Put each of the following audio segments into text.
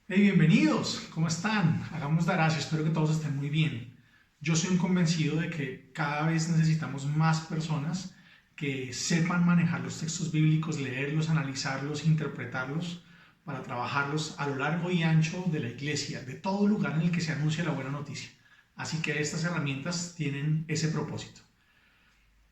Hey, bienvenidos, ¿cómo están? Hagamos de gracias, espero que todos estén muy bien. Yo soy un convencido de que cada vez necesitamos más personas que sepan manejar los textos bíblicos, leerlos, analizarlos, interpretarlos, para trabajarlos a lo largo y ancho de la iglesia, de todo lugar en el que se anuncia la buena noticia. Así que estas herramientas tienen ese propósito.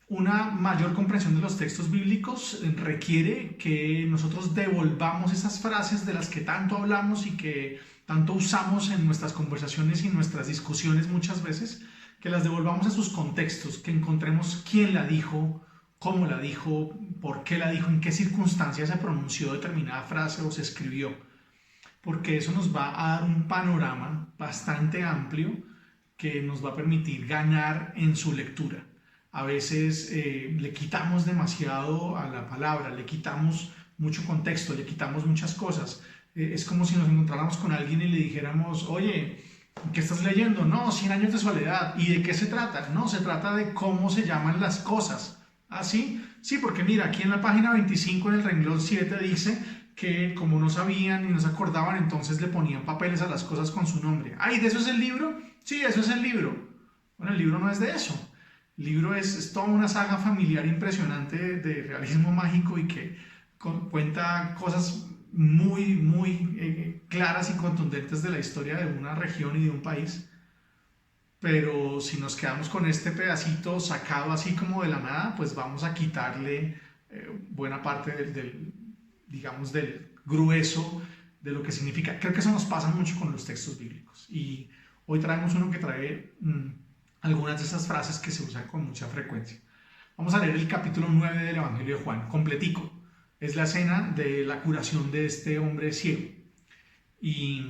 Una mayor comprensión de los textos bíblicos requiere que nosotros devolvamos esas frases de las que tanto hablamos y que tanto usamos en nuestras conversaciones y nuestras discusiones muchas veces, que las devolvamos a sus contextos, que encontremos quién la dijo, cómo la dijo, por qué la dijo, en qué circunstancias se pronunció determinada frase o se escribió, porque eso nos va a dar un panorama bastante amplio que nos va a permitir ganar en su lectura. A veces le quitamos demasiado a la palabra, le quitamos mucho contexto, le quitamos muchas cosas. Es como si nos encontráramos con alguien y le dijéramos, oye, ¿qué estás leyendo? No, Cien años de soledad. ¿Y de qué se trata? No, se trata de cómo se llaman las cosas. ¿Ah, sí? Sí, porque mira, aquí en la página 25 en el renglón 7 dice que como no sabían y no se acordaban, entonces le ponían papeles a las cosas con su nombre. ¡Ay, de eso es el libro! Sí, eso es el libro. Bueno, el libro no es de eso. El libro es toda una saga familiar impresionante de realismo mágico y que cuenta cosas muy claras y contundentes de la historia de una región y de un país. Pero si nos quedamos con este pedacito sacado así como de la nada, pues vamos a quitarle buena parte digamos, del grueso de lo que significa. Creo que eso nos pasa mucho con los textos bíblicos. Y hoy traemos uno que trae algunas de esas frases que se usan con mucha frecuencia. Vamos a leer el capítulo 9 del Evangelio de Juan, completico. Es la escena de la curación de este hombre ciego. Y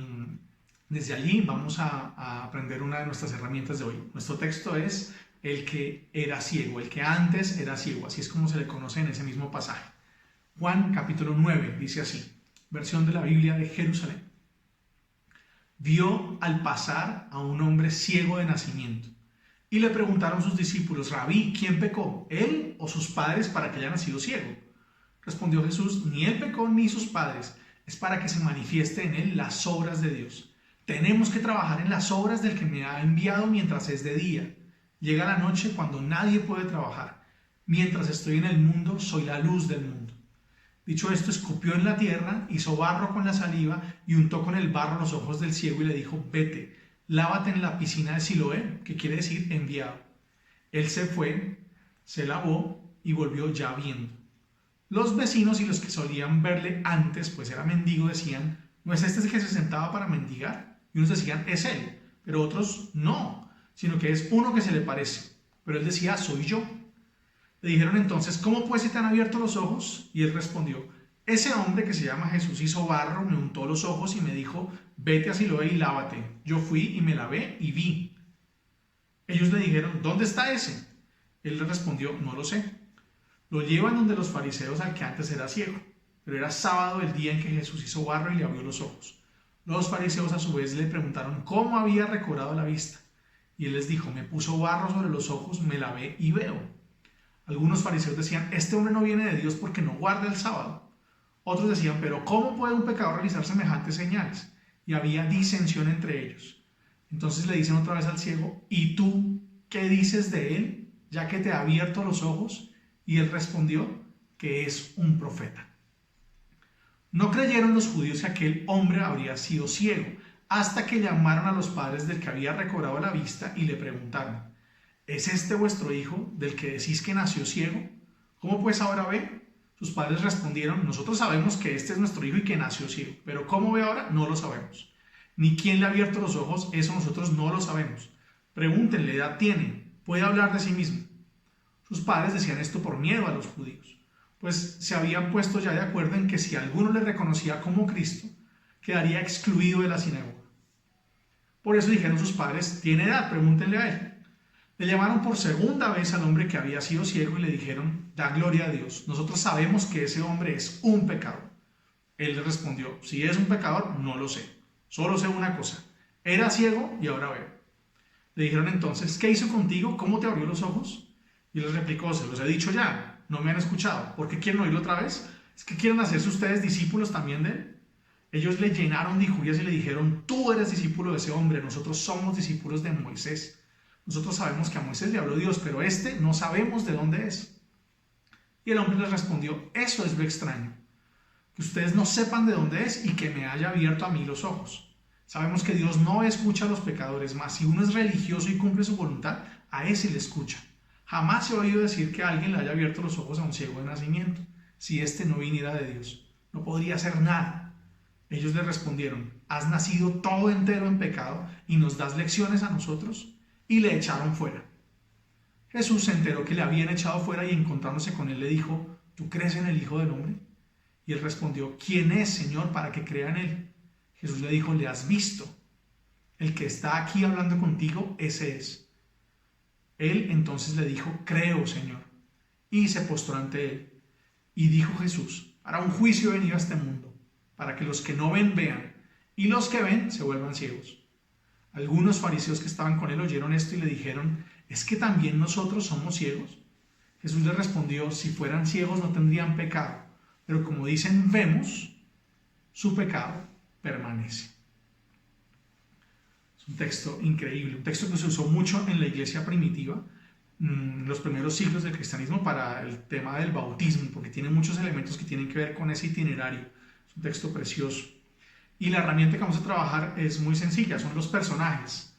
desde allí vamos a aprender una de nuestras herramientas de hoy. Nuestro texto es el que era ciego, el que antes era ciego, así es como se le conoce en ese mismo pasaje. Juan capítulo 9 dice así, versión de la Biblia de Jerusalén. Vio al pasar a un hombre ciego de nacimiento y le preguntaron sus discípulos, Rabí, ¿quién pecó, él o sus padres para que haya nacido ciego? Respondió Jesús, ni él pecó ni sus padres, es para que se manifieste en él las obras de Dios. Tenemos que trabajar en las obras del que me ha enviado mientras es de día. Llega la noche cuando nadie puede trabajar. Mientras estoy en el mundo, soy la luz del mundo. Dicho esto, escupió en la tierra, hizo barro con la saliva y untó con el barro los ojos del ciego y le dijo, vete, lávate en la piscina de Siloé, que quiere decir enviado. Él se fue, se lavó y volvió ya viendo. Los vecinos y los que solían verle antes, pues era mendigo, decían, ¿no es este el que se sentaba para mendigar? Y unos decían, es él, pero otros no, sino que es uno que se le parece. Pero él decía, soy yo. Le dijeron entonces, ¿cómo pues se te han abierto los ojos? Y él respondió, ese hombre que se llama Jesús hizo barro, me untó los ojos y me dijo, vete a Siloé y lávate. Yo fui y me lavé y vi. Ellos le dijeron, ¿dónde está ese? Él le respondió, no lo sé. Lo llevan donde los fariseos al que antes era ciego, pero era sábado el día en que Jesús hizo barro y le abrió los ojos. Los fariseos a su vez le preguntaron cómo había recobrado la vista. Y él les dijo, me puso barro sobre los ojos, me lavé y veo. Algunos fariseos decían, este hombre no viene de Dios porque no guarda el sábado. Otros decían, pero ¿cómo puede un pecador realizar semejantes señales? Y había disensión entre ellos. Entonces le dicen otra vez al ciego, ¿y tú qué dices de él, ya que te ha abierto los ojos? Y él respondió que es un profeta. No creyeron los judíos que aquel hombre habría sido ciego, hasta que llamaron a los padres del que había recobrado la vista y le preguntaron, ¿es este vuestro hijo del que decís que nació ciego? ¿Cómo pues ahora ve? Sus padres respondieron, nosotros sabemos que este es nuestro hijo y que nació ciego, pero ¿cómo ve ahora? No lo sabemos. Ni quién le ha abierto los ojos, eso nosotros no lo sabemos. Pregúntenle, ¿edad tiene? ¿Puede hablar de sí mismo? Sus padres decían esto por miedo a los judíos, pues se habían puesto ya de acuerdo en que si alguno le reconocía como Cristo, quedaría excluido de la sinagoga. Por eso dijeron sus padres, ¿tiene edad? Pregúntenle a él. Le llamaron por segunda vez al hombre que había sido ciego y le dijeron, da gloria a Dios, nosotros sabemos que ese hombre es un pecador. Él le respondió, si es un pecador, no lo sé, solo sé una cosa, era ciego y ahora veo. Le dijeron entonces, ¿qué hizo contigo? ¿Cómo te abrió los ojos? Y les replicó, se los he dicho ya, no me han escuchado. ¿Por qué quieren oírlo otra vez? ¿Es que quieren hacerse ustedes discípulos también de él? Ellos le llenaron de injurias y le dijeron, tú eres discípulo de ese hombre, nosotros somos discípulos de Moisés. Nosotros sabemos que a Moisés le habló Dios, pero este no sabemos de dónde es. Y el hombre les respondió, eso es lo extraño, que ustedes no sepan de dónde es y que me haya abierto a mí los ojos. Sabemos que Dios no escucha a los pecadores, mas si uno es religioso y cumple su voluntad, a ese le escucha. Jamás he oído decir que alguien le haya abierto los ojos a un ciego de nacimiento, si éste no viniera de Dios. No podría hacer nada. Ellos le respondieron, ¿has nacido todo entero en pecado y nos das lecciones a nosotros? Y le echaron fuera. Jesús se enteró que le habían echado fuera y encontrándose con él le dijo, ¿tú crees en el Hijo del Hombre? Y él respondió, ¿quién es, Señor, para que crea en él? Jesús le dijo, ¿le has visto? El que está aquí hablando contigo, ese es. Él entonces le dijo, creo, Señor. Y se postró ante él. Y dijo Jesús, para un juicio he venido a este mundo, para que los que no ven, vean, y los que ven se vuelvan ciegos. Algunos fariseos que estaban con él oyeron esto y le dijeron, ¿es que también nosotros somos ciegos? Jesús les respondió, si fueran ciegos no tendrían pecado, pero como dicen vemos, su pecado permanece. Es un texto increíble, un texto que se usó mucho en la iglesia primitiva, en los primeros siglos del cristianismo para el tema del bautismo, porque tiene muchos elementos que tienen que ver con ese itinerario. Es un texto precioso. Y la herramienta que vamos a trabajar es muy sencilla, son los personajes,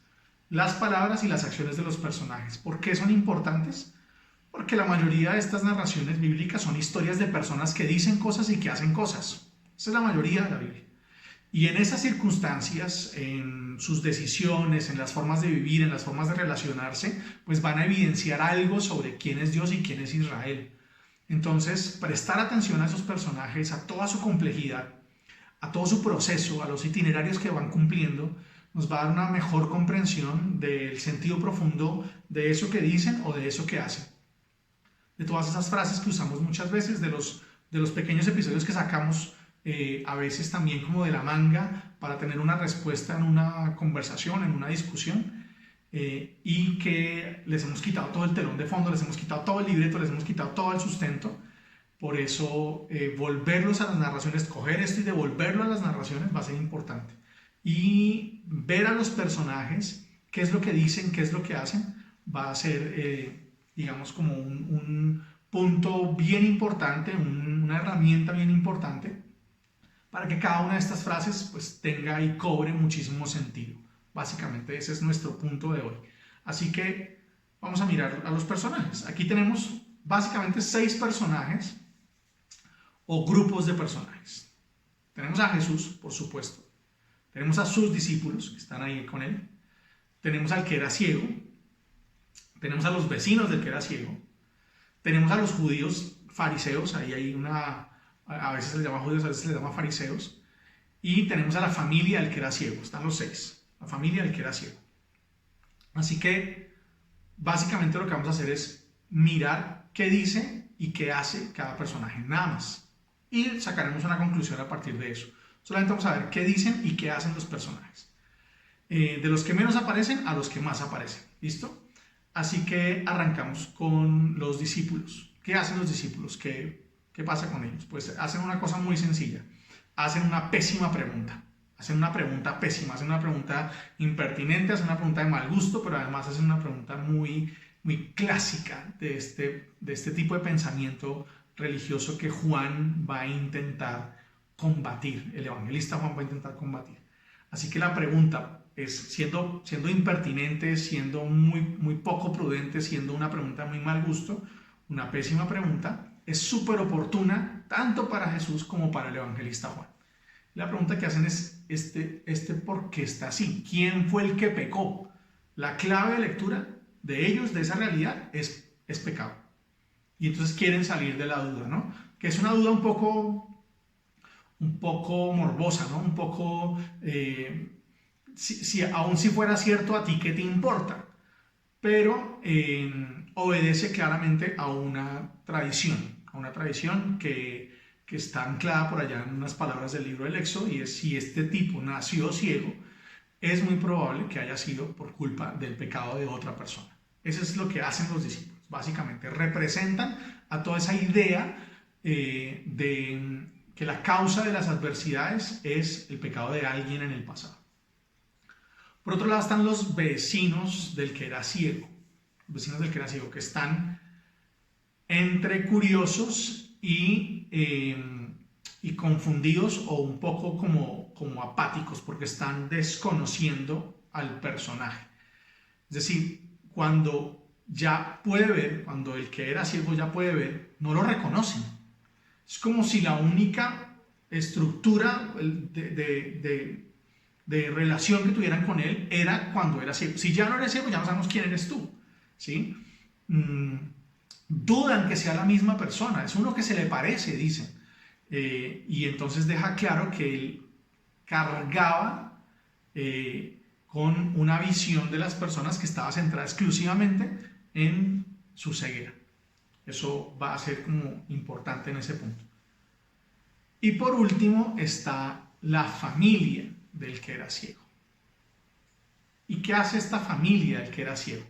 las palabras y las acciones de los personajes. ¿Por qué son importantes? Porque la mayoría de estas narraciones bíblicas son historias de personas que dicen cosas y que hacen cosas. Esa es la mayoría de la Biblia. Y en esas circunstancias, en sus decisiones, en las formas de vivir, en las formas de relacionarse, pues van a evidenciar algo sobre quién es Dios y quién es Israel. Entonces, prestar atención a esos personajes, a toda su complejidad, a todo su proceso, a los itinerarios que van cumpliendo, nos va a dar una mejor comprensión del sentido profundo de eso que dicen o de eso que hacen. De todas esas frases que usamos muchas veces, de los pequeños episodios que sacamos a veces también como de la manga para tener una respuesta en una conversación, en una discusión, y que les hemos quitado todo el telón de fondo, les hemos quitado todo el libreto, les hemos quitado todo el sustento. Por eso volverlos a las narraciones, coger esto y devolverlo a las narraciones va a ser importante. Y ver a los personajes, qué es lo que dicen, qué es lo que hacen, va a ser, digamos, como un punto bien importante, una herramienta bien importante para que cada una de estas frases pues tenga y cobre muchísimo sentido. Básicamente ese es nuestro punto de hoy. Así que vamos a mirar a los personajes. Aquí tenemos básicamente 6 personajes o grupos de personajes. Tenemos a Jesús, por supuesto. Tenemos a sus discípulos que están ahí con él. Tenemos al que era ciego. Tenemos a los vecinos del que era ciego. Tenemos a los judíos fariseos. Ahí hay a veces se les llama judíos, a veces se les llama fariseos. Y tenemos a la familia del que era ciego. Están los 6. La familia del que era ciego. Así que básicamente lo que vamos a hacer es mirar qué dice y qué hace cada personaje. Nada más. Y sacaremos una conclusión a partir de eso. Solamente vamos a ver qué dicen y qué hacen los personajes. De los que menos aparecen a los que más aparecen. ¿Listo? Así que arrancamos con los discípulos. ¿Qué hacen los discípulos? ¿Qué pasa con ellos? Pues hacen una cosa muy sencilla. Hacen una pésima pregunta. Hacen una pregunta pésima, hacen una pregunta impertinente, hacen una pregunta de mal gusto, pero además hacen una pregunta muy, muy clásica de este tipo de pensamiento religioso que Juan va a intentar combatir, el evangelista Juan va a intentar combatir. Así que la pregunta es, siendo impertinente, siendo muy, muy poco prudente, siendo una pregunta muy mal gusto, una pésima pregunta, es súper oportuna tanto para Jesús como para el evangelista Juan. La pregunta que hacen es, ¿por qué está así? ¿Quién fue el que pecó? La clave de lectura de ellos, de esa realidad, es pecado. Y entonces quieren salir de la duda, ¿no? Que es una duda un poco morbosa, ¿no? Un poco, aun si fuera cierto, ¿a ti qué te importa? Pero obedece claramente a una tradición que está anclada por allá en unas palabras del libro del Éxodo, y es: si este tipo nació ciego, es muy probable que haya sido por culpa del pecado de otra persona. Eso es lo que hacen los discípulos. Básicamente representan a toda esa idea de que la causa de las adversidades es el pecado de alguien en el pasado. Por otro lado están los vecinos del que era ciego, que están entre curiosos y confundidos o un poco como apáticos porque están desconociendo al personaje. Es decir, cuando ya puede ver, cuando el que era ciego ya puede ver, no lo reconocen. Es como si la única estructura de relación que tuvieran con él era cuando era ciego. Si ya no eres ciego, ya no sabemos quién eres tú, ¿sí? Dudan que sea la misma persona, es uno que se le parece, dicen. Y entonces deja claro que él cargaba con una visión de las personas que estaba centrada exclusivamente en su ceguera. Eso va a ser como importante en ese punto. Y por último está la familia del que era ciego. ¿Y qué hace esta familia del que era ciego?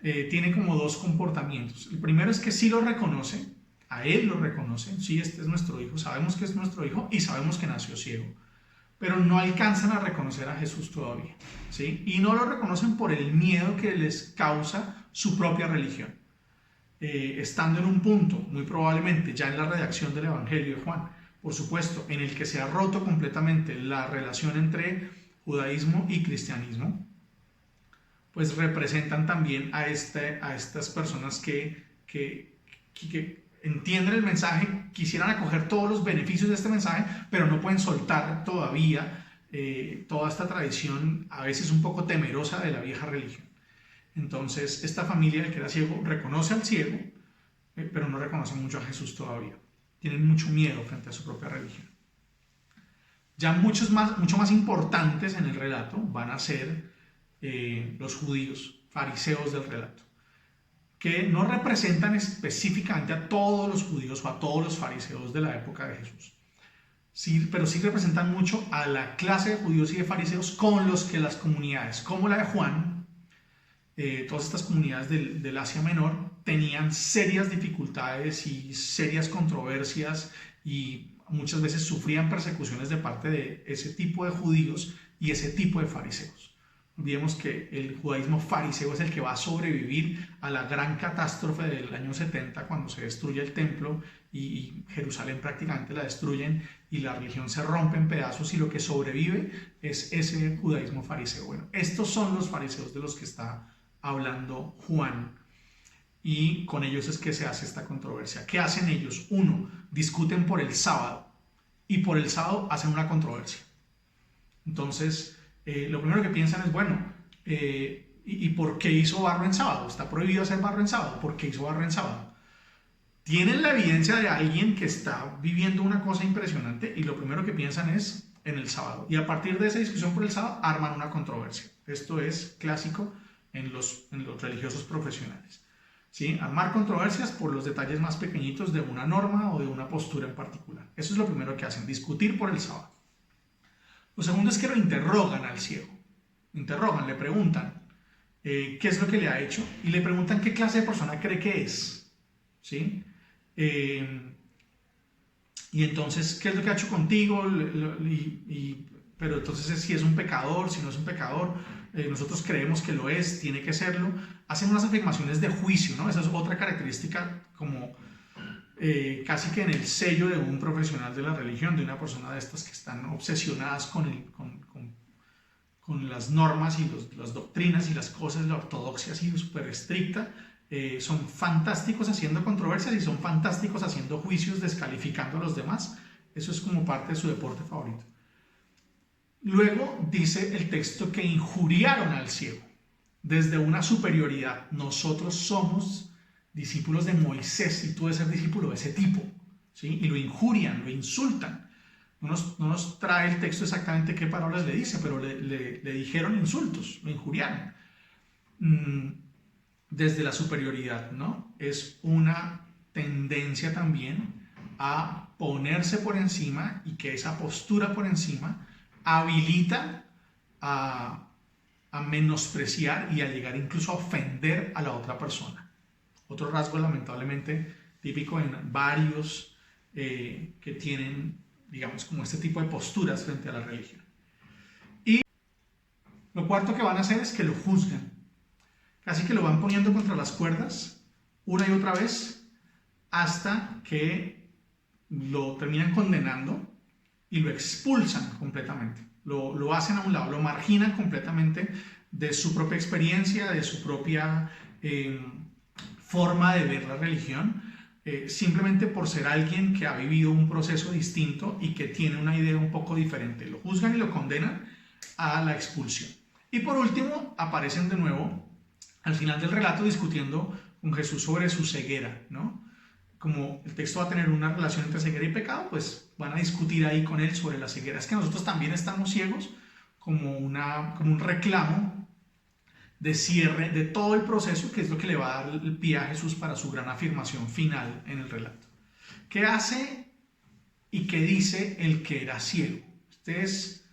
Tiene como dos comportamientos. El primero es que sí lo reconoce, a él lo reconocen, sí, este es nuestro hijo, sabemos que es nuestro hijo y sabemos que nació ciego, pero no alcanzan a reconocer a Jesús todavía, ¿sí? Y no lo reconocen por el miedo que les causa su propia religión. Estando en un punto, muy probablemente ya en la redacción del Evangelio de Juan, por supuesto, en el que se ha roto completamente la relación entre judaísmo y cristianismo, pues representan también a estas personas que entienden el mensaje, quisieran acoger todos los beneficios de este mensaje, pero no pueden soltar todavía toda esta tradición, a veces un poco temerosa de la vieja religión. Entonces, esta familia del que era ciego reconoce al ciego, pero no reconoce mucho a Jesús todavía. Tienen mucho miedo frente a su propia religión. Ya mucho más importantes en el relato van a ser los judíos, fariseos del relato, que no representan específicamente a todos los judíos o a todos los fariseos de la época de Jesús, sí, pero sí representan mucho a la clase de judíos y de fariseos con los que las comunidades, como la de Juan, todas estas comunidades del Asia Menor, tenían serias dificultades y serias controversias y muchas veces sufrían persecuciones de parte de ese tipo de judíos y ese tipo de fariseos. Olvidemos que el judaísmo fariseo es el que va a sobrevivir a la gran catástrofe del año 70 cuando se destruye el templo y Jerusalén prácticamente la destruyen y la religión se rompe en pedazos y lo que sobrevive es ese judaísmo fariseo. Bueno, estos son los fariseos de los que está hablando Juan y con ellos es que se hace esta controversia. ¿Qué hacen ellos? Uno, discuten por el sábado y por el sábado hacen una controversia. Entonces, lo primero que piensan es, bueno, ¿y por qué hizo barro en sábado? ¿Está prohibido hacer barro en sábado? ¿Por qué hizo barro en sábado? Tienen la evidencia de alguien que está viviendo una cosa impresionante y lo primero que piensan es en el sábado. Y a partir de esa discusión por el sábado arman una controversia. Esto es clásico en los religiosos profesionales. ¿Sí? Armar controversias por los detalles más pequeñitos de una norma o de una postura en particular. Eso es lo primero que hacen, discutir por el sábado. Lo segundo es que lo interrogan al ciego. Interrogan, le preguntan qué es lo que le ha hecho y le preguntan qué clase de persona cree que es. ¿Sí? Y entonces, ¿qué es lo que ha hecho contigo? Pero entonces, si es un pecador, si no es un pecador, nosotros creemos que lo es, tiene que serlo. Hacen unas afirmaciones de juicio, ¿no? Esa es otra característica como casi que en el sello de un profesional de la religión, de una persona de estas que están obsesionadas con las normas y las doctrinas y las cosas, la ortodoxia así súper estricta. Son fantásticos haciendo controversias y son fantásticos haciendo juicios, descalificando a los demás. Eso es como parte de su deporte favorito. Luego dice el texto que injuriaron al ciego desde una superioridad. Nosotros somos discípulos de Moisés y tú debes ser discípulo de ese tipo, ¿sí? Y lo injurian, lo insultan. No nos trae el texto exactamente qué palabras le dice, pero le dijeron insultos, lo injuriaron. Desde la superioridad, ¿no? Es una tendencia también a ponerse por encima y que esa postura por encima habilita a menospreciar y a llegar incluso a ofender a la otra persona. Otro rasgo lamentablemente típico en varios que tienen, digamos, como este tipo de posturas frente a la religión. Y lo cuarto que van a hacer es que lo juzgan. Casi que lo van poniendo contra las cuerdas una y otra vez hasta que lo terminan condenando y lo expulsan completamente. Lo hacen a un lado, lo marginan completamente de su propia experiencia, de su propia forma de ver la religión, simplemente por ser alguien que ha vivido un proceso distinto y que tiene una idea un poco diferente. Lo juzgan y lo condenan a la expulsión. Y por último, aparecen de nuevo al final del relato discutiendo con Jesús sobre su ceguera, ¿no? Como el texto va a tener una relación entre ceguera y pecado, pues van a discutir ahí con él sobre la ceguera. Es que nosotros también estamos ciegos, como un reclamo de cierre de todo el proceso, que es lo que le va a dar el pie a Jesús para su gran afirmación final en el relato. ¿Qué hace y qué dice el que era ciego? Este es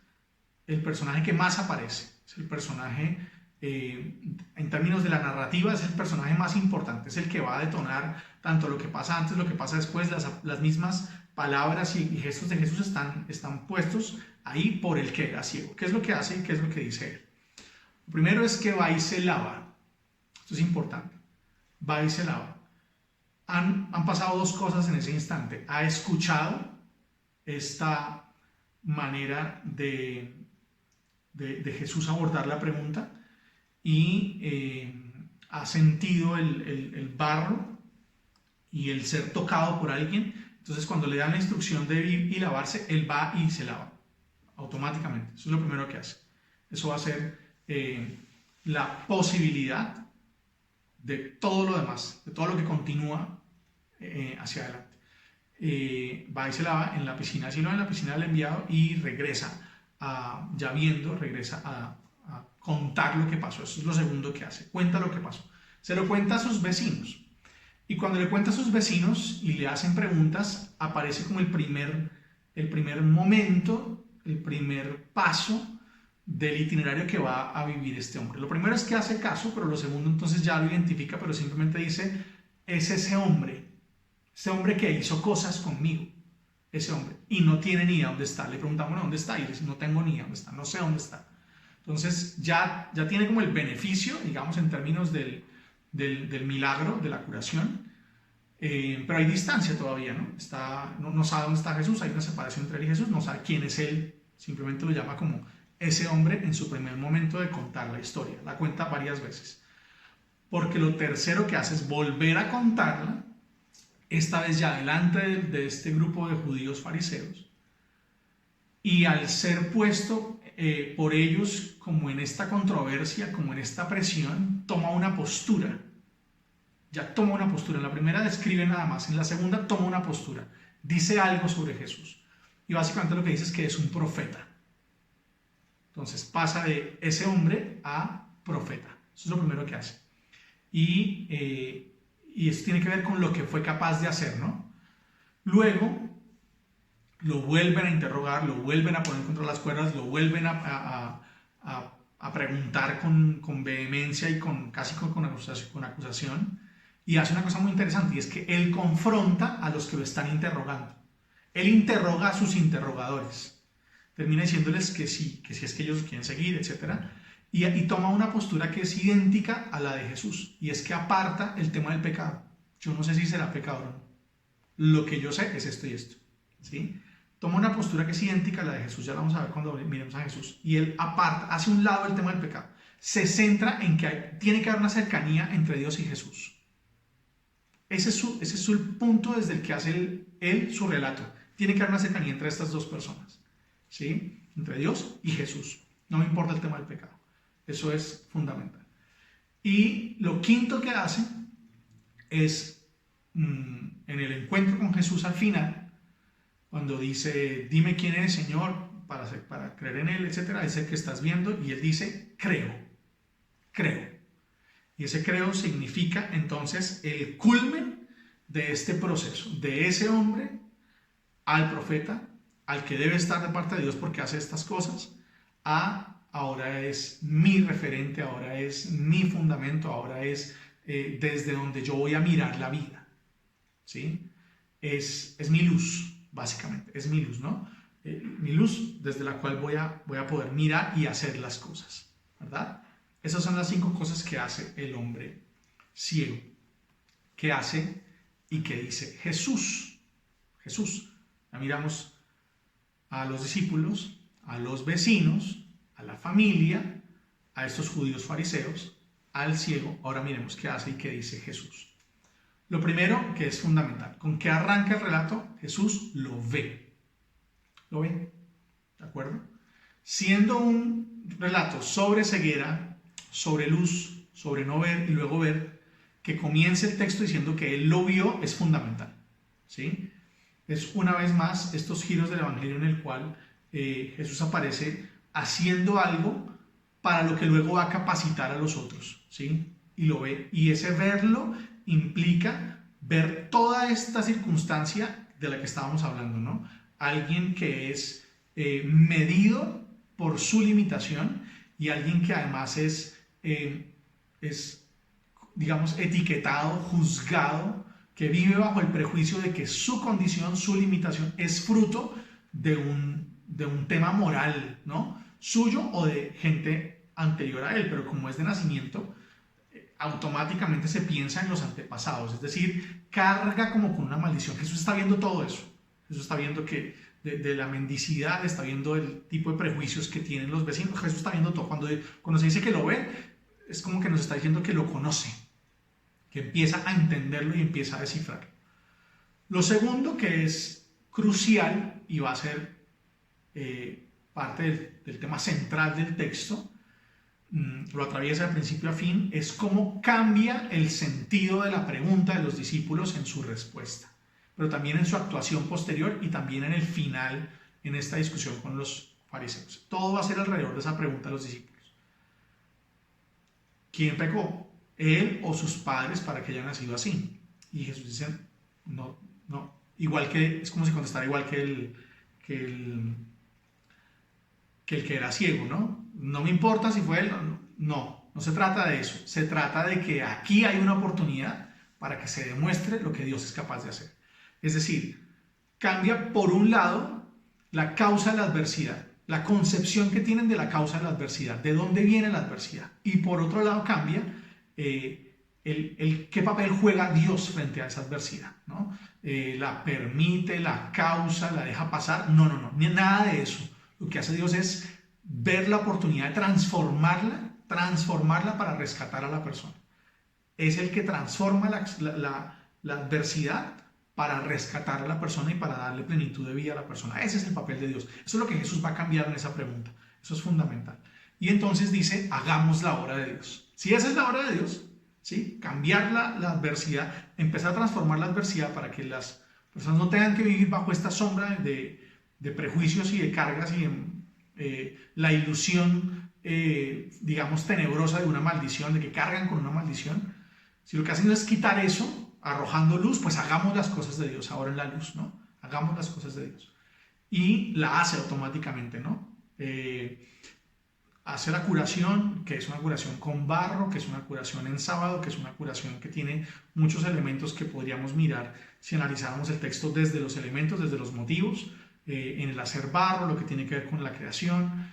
el personaje que más aparece, es el personaje, en términos de la narrativa, es el personaje más importante, es el que va a detonar tanto lo que pasa antes, lo que pasa después. Las mismas palabras y gestos de Jesús están puestos ahí por el que era ciego. ¿Qué es lo que hace y qué es lo que dice él? Lo primero es que va y se lava. Esto es importante. Va y se lava. Han pasado dos cosas en ese instante. Ha escuchado esta manera de Jesús abordar la pregunta y ha sentido el barro y el ser tocado por alguien. Entonces, cuando le dan la instrucción de ir y lavarse, él va y se lava automáticamente. Eso es lo primero que hace. Eso va a ser la posibilidad de todo lo demás, de todo lo que continúa hacia adelante. Va y se lava en la piscina, sino en la piscina del enviado, y regresa regresa a contar lo que pasó. Eso es lo segundo que hace, cuenta lo que pasó. Se lo cuenta a sus vecinos. Y cuando le cuenta a sus vecinos y le hacen preguntas, aparece como el primer momento, el primer paso del itinerario que va a vivir este hombre. Lo primero es que hace caso, pero lo segundo entonces ya lo identifica, pero simplemente dice, es ese hombre que hizo cosas conmigo, ese hombre, y no tiene ni idea dónde está. Le preguntamos, bueno, ¿dónde está? Y dice, no tengo ni idea dónde está, no sé dónde está. Entonces ya tiene como el beneficio, digamos, en términos del milagro, de la curación, pero hay distancia todavía, ¿no? No sabe dónde está Jesús, hay una separación entre él y Jesús, no sabe quién es él, simplemente lo llama como ese hombre en su primer momento de contar la historia. La cuenta varias veces. Porque lo tercero que hace es volver a contarla, esta vez ya delante de este grupo de judíos fariseos, y al ser puesto por ellos como en esta controversia, como en esta presión, toma una postura. Ya toma una postura. En la primera describe nada más, en la segunda toma una postura. Dice algo sobre Jesús. Y básicamente lo que dice es que es un profeta. Entonces pasa de ese hombre a profeta. Eso es lo primero que hace. Y eso tiene que ver con lo que fue capaz de hacer, ¿no? Luego lo vuelven a interrogar, lo vuelven a poner contra las cuerdas, lo vuelven a preguntar con vehemencia y casi con acusación. Y hace una cosa muy interesante, y es que él confronta a los que lo están interrogando. Él interroga a sus interrogadores. Termina diciéndoles que sí es que ellos quieren seguir, etc. Y toma una postura que es idéntica a la de Jesús, y es que aparta el tema del pecado. Yo no sé si será pecador o no. Lo que yo sé es esto y esto, ¿sí? Toma una postura que es idéntica a la de Jesús, ya la vamos a ver cuando miremos a Jesús, y él aparta, hace un lado el tema del pecado. Se centra en que tiene que haber una cercanía entre Dios y Jesús. Ese es el punto desde el que hace él su relato. Tiene que haber una cercanía entre estas dos personas, ¿sí? Entre Dios y Jesús. No me importa el tema del pecado. Eso es fundamental. Y lo quinto que hace es, en el encuentro con Jesús al final, cuando dice, dime quién eres, Señor, para creer en Él, etc., es el que estás viendo, y Él dice, creo. Y ese creo significa entonces el culmen de este proceso, de ese hombre al profeta, al que debe estar de parte de Dios porque hace estas cosas, ahora es mi referente, ahora es mi fundamento, ahora es desde donde yo voy a mirar la vida, ¿sí? es mi luz, básicamente, es mi luz, ¿no? Mi luz desde la cual voy a poder mirar y hacer las cosas, ¿verdad? Esas son las 5 cosas que hace el hombre ciego. ¿Qué hace y qué dice Jesús? Jesús. Ya miramos a los discípulos, a los vecinos, a la familia, a estos judíos fariseos, al ciego. Ahora miremos qué hace y qué dice Jesús. Lo primero, que es fundamental, ¿con qué arranca el relato? Jesús lo ve. ¿Lo ve? ¿De acuerdo? Siendo un relato sobre ceguera, sobre luz, sobre no ver y luego ver, que comience el texto diciendo que él lo vio es fundamental. ¿Sí? Es una vez más estos giros del Evangelio en el cual Jesús aparece haciendo algo para lo que luego va a capacitar a los otros. ¿Sí? Y lo ve. Y ese verlo implica ver toda esta circunstancia de la que estábamos hablando, ¿no? Alguien que es medido por su limitación y alguien que además es digamos, etiquetado, juzgado, que vive bajo el prejuicio de que su condición, su limitación es fruto de un tema moral, ¿no? Suyo o de gente anterior a él, pero como es de nacimiento, automáticamente se piensa en los antepasados, es decir, carga como con una maldición. Jesús está viendo todo eso. Jesús está viendo que de la mendicidad, está viendo el tipo de prejuicios que tienen los vecinos. Jesús está viendo todo. Cuando se dice que lo ve, es como que nos está diciendo que lo conoce, que empieza a entenderlo y empieza a descifrarlo. Lo segundo, que es crucial y va a ser parte del tema central del texto, lo atraviesa de principio a fin, es cómo cambia el sentido de la pregunta de los discípulos en su respuesta, pero también en su actuación posterior y también en el final, en esta discusión con los fariseos. Todo va a ser alrededor de esa pregunta de los discípulos. ¿Quién pecó? ¿Él o sus padres para que haya nacido así? Y Jesús dice, no, igual que, es como si contestara igual que el que era ciego, ¿no? No me importa si fue él, no se trata de eso, se trata de que aquí hay una oportunidad para que se demuestre lo que Dios es capaz de hacer. Es decir, cambia por un lado la causa de la adversidad, la concepción que tienen de la causa de la adversidad, de dónde viene la adversidad, y por otro lado cambia qué papel juega Dios frente a esa adversidad, ¿no? La permite, la causa, la deja pasar, no, nada de eso. Lo que hace Dios es ver la oportunidad de transformarla para rescatar a la persona. Es el que transforma la adversidad para rescatar a la persona y para darle plenitud de vida a la persona. Ese es el papel de Dios. Eso es lo que Jesús va a cambiar en esa pregunta. Eso es fundamental. Y entonces dice, hagamos la obra de Dios. Si esa es la obra de Dios, ¿sí? Cambiar la adversidad, empezar a transformar la adversidad para que las personas no tengan que vivir bajo esta sombra de prejuicios y de cargas y la ilusión, digamos, tenebrosa de una maldición, de que cargan con una maldición. Si lo que hacen es quitar eso, arrojando luz, pues hagamos las cosas de Dios ahora en la luz, ¿no? Hagamos las cosas de Dios. Y la hace automáticamente, ¿no? Hace la curación, que es una curación con barro, que es una curación en sábado, que es una curación que tiene muchos elementos que podríamos mirar si analizáramos el texto desde los elementos, desde los motivos, en el hacer barro, lo que tiene que ver con la creación,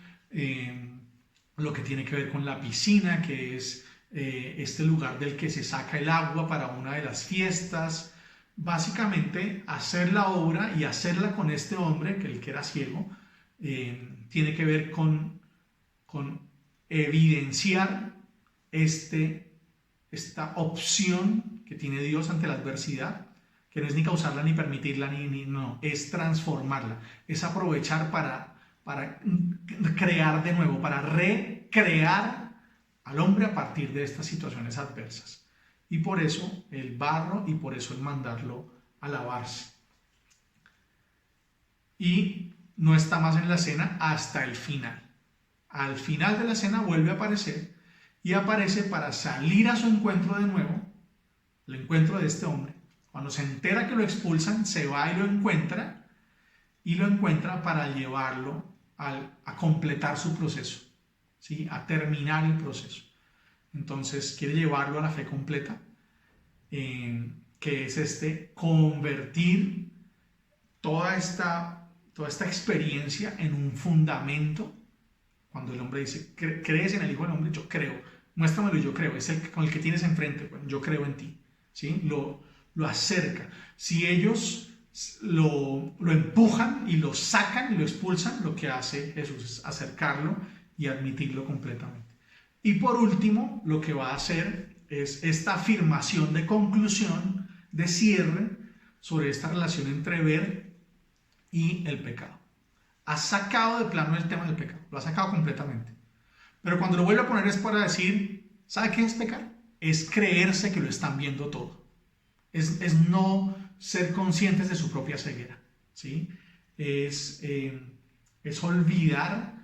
lo que tiene que ver con la piscina, que es este lugar del que se saca el agua para una de las fiestas. Básicamente, hacer la obra y hacerla con este hombre, que el que era ciego, tiene que ver con evidenciar esta opción que tiene Dios ante la adversidad, que no es ni causarla ni permitirla, no, es transformarla, es aprovechar para crear de nuevo, para recrear al hombre a partir de estas situaciones adversas. Y por eso el barro y por eso el mandarlo a lavarse. Y no está más en la escena hasta el final. Al final de la escena vuelve a aparecer y aparece para salir a su encuentro de nuevo, el encuentro de este hombre. Cuando se entera que lo expulsan, se va y lo encuentra para llevarlo a completar su proceso, ¿sí? A terminar el proceso. Entonces quiere llevarlo a la fe completa. que es convertir toda esta experiencia en un fundamento. Cuando el hombre dice, ¿crees en el Hijo del Hombre? Yo creo. Muéstramelo y yo creo. Es el con el que tienes enfrente. Bueno, yo creo en ti. ¿Sí? Lo acerca. Si ellos lo empujan y lo sacan y lo expulsan, lo que hace Jesús es acercarlo y admitirlo completamente. Y por último, lo que va a hacer es esta afirmación de conclusión, de cierre, sobre esta relación entre ver y el pecado. Ha sacado de plano el tema del pecado, lo ha sacado completamente. Pero cuando lo vuelve a poner es para decir, ¿sabe qué es pecar? Es creerse que lo están viendo todo. Es no ser conscientes de su propia ceguera, ¿sí? Es olvidar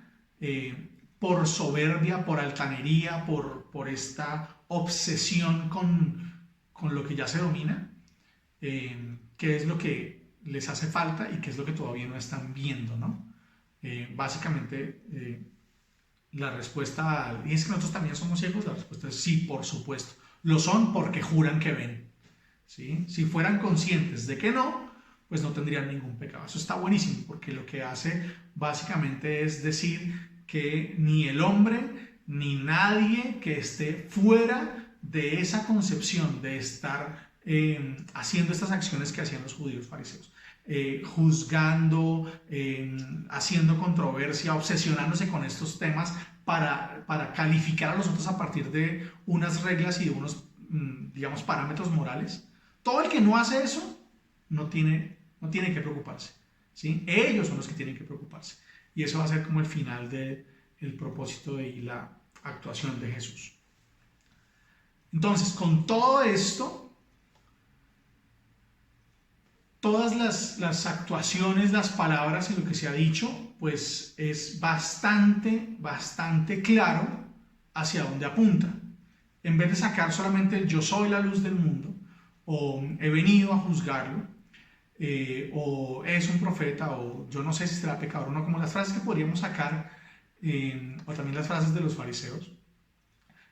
por soberbia, por altanería, por esta obsesión con lo que ya se domina, qué es lo que les hace falta y qué es lo que todavía no están viendo, ¿no? Básicamente, la respuesta, y es que nosotros también somos ciegos, la respuesta es sí, por supuesto. Lo son porque juran que ven, ¿sí? Si fueran conscientes de que no, pues no tendrían ningún pecado. Eso está buenísimo, porque lo que hace básicamente es decir que ni el hombre ni nadie que esté fuera de esa concepción de estar haciendo estas acciones que hacían los judíos fariseos, juzgando, haciendo controversia, obsesionándose con estos temas para calificar a los otros a partir de unas reglas y de unos, digamos, parámetros morales. Todo el que no hace eso no tiene que preocuparse, ¿sí? Ellos son los que tienen que preocuparse. Y eso va a ser como el final del propósito y la actuación de Jesús. Entonces, con todo esto, todas las actuaciones, las palabras y lo que se ha dicho, pues es bastante claro hacia dónde apunta. En vez de sacar solamente el yo soy la luz del mundo, o he venido a juzgarlo, o es un profeta, o yo no sé si será pecador o no, como las frases que podríamos sacar, o también las frases de los fariseos.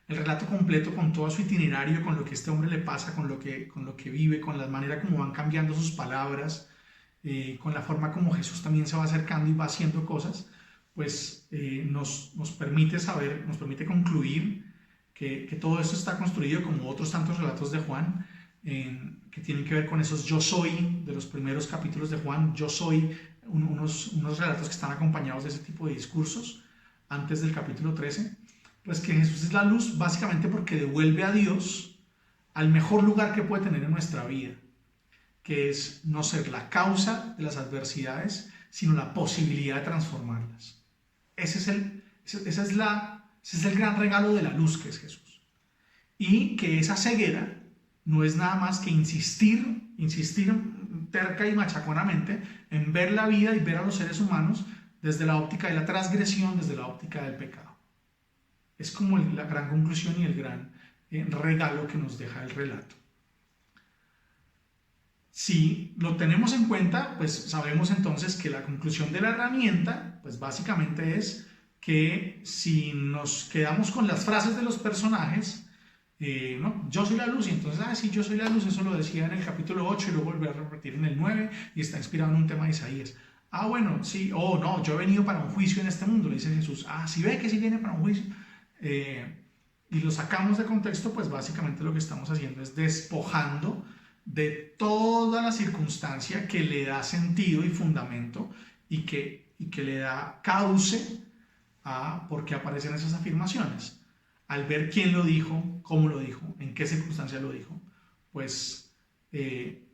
El relato completo con todo su itinerario, con lo que a este hombre le pasa, con lo que vive, con la manera como van cambiando sus palabras, con la forma como Jesús también se va acercando y va haciendo cosas, pues nos permite saber, nos permite concluir que todo esto está construido como otros tantos relatos de Juan, que tienen que ver con esos yo soy de los primeros capítulos de Juan. Yo soy, unos relatos que están acompañados de ese tipo de discursos antes del capítulo 13, pues que Jesús es la luz básicamente porque devuelve a Dios al mejor lugar que puede tener en nuestra vida, que es no ser la causa de las adversidades, sino la posibilidad de transformarlas. Ese es el gran regalo de la luz que es Jesús. Y que esa ceguera no es nada más que insistir terca y machaconamente en ver la vida y ver a los seres humanos desde la óptica de la transgresión, desde la óptica del pecado. Es como la gran conclusión y el gran regalo que nos deja el relato. Si lo tenemos en cuenta, pues sabemos entonces que la conclusión de la herramienta, pues básicamente es que si nos quedamos con las frases de los personajes, ¿no? Yo soy la luz, y entonces, sí, yo soy la luz, eso lo decía en el capítulo 8 y luego volvió a repetir en el 9 y está inspirado en un tema de Isaías. Bueno, sí, no, yo he venido para un juicio en este mundo, le dice Jesús. Sí ve que sí viene para un juicio. Y lo sacamos de contexto, pues básicamente lo que estamos haciendo es despojando de toda la circunstancia que le da sentido y fundamento y que le da cauce a por qué aparecen esas afirmaciones. Al ver quién lo dijo, cómo lo dijo, en qué circunstancia lo dijo, pues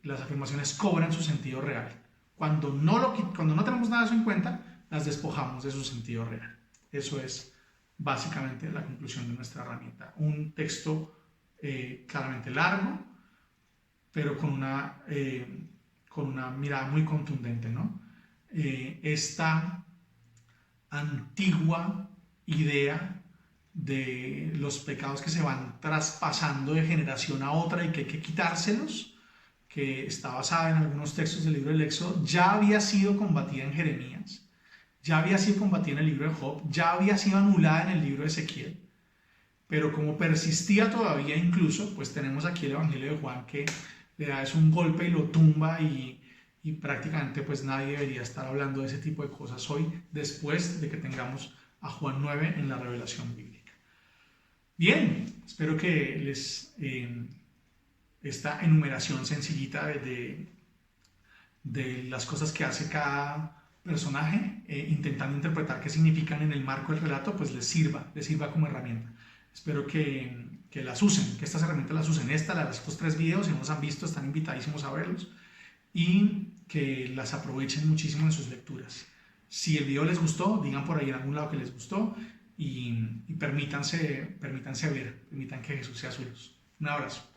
las afirmaciones cobran su sentido real. Cuando no tenemos nada de eso en cuenta, las despojamos de su sentido real. Eso es básicamente la conclusión de nuestra herramienta. Un texto claramente largo, pero con una mirada muy contundente, ¿no? Esta antigua idea de los pecados que se van traspasando de generación a otra y que hay que quitárselos, que está basada en algunos textos del libro del Éxodo, ya había sido combatida en Jeremías, ya había sido combatida en el libro de Job, ya había sido anulada en el libro de Ezequiel, pero como persistía todavía incluso, pues tenemos aquí el Evangelio de Juan que le da es un golpe y lo tumba y prácticamente pues nadie debería estar hablando de ese tipo de cosas hoy después de que tengamos a Juan 9 en la revelación bíblica. Bien, espero que esta enumeración sencillita de las cosas que hace cada personaje, intentando interpretar qué significan en el marco del relato, pues les sirva como herramienta. Espero que las usen, que estas herramientas las usen. Estos 3 videos, si no los han visto, están invitadísimos a verlos y que las aprovechen muchísimo en sus lecturas. Si el video les gustó, digan por ahí en algún lado que les gustó y permítanse ver, permitan que Jesús sea su luz. Un abrazo.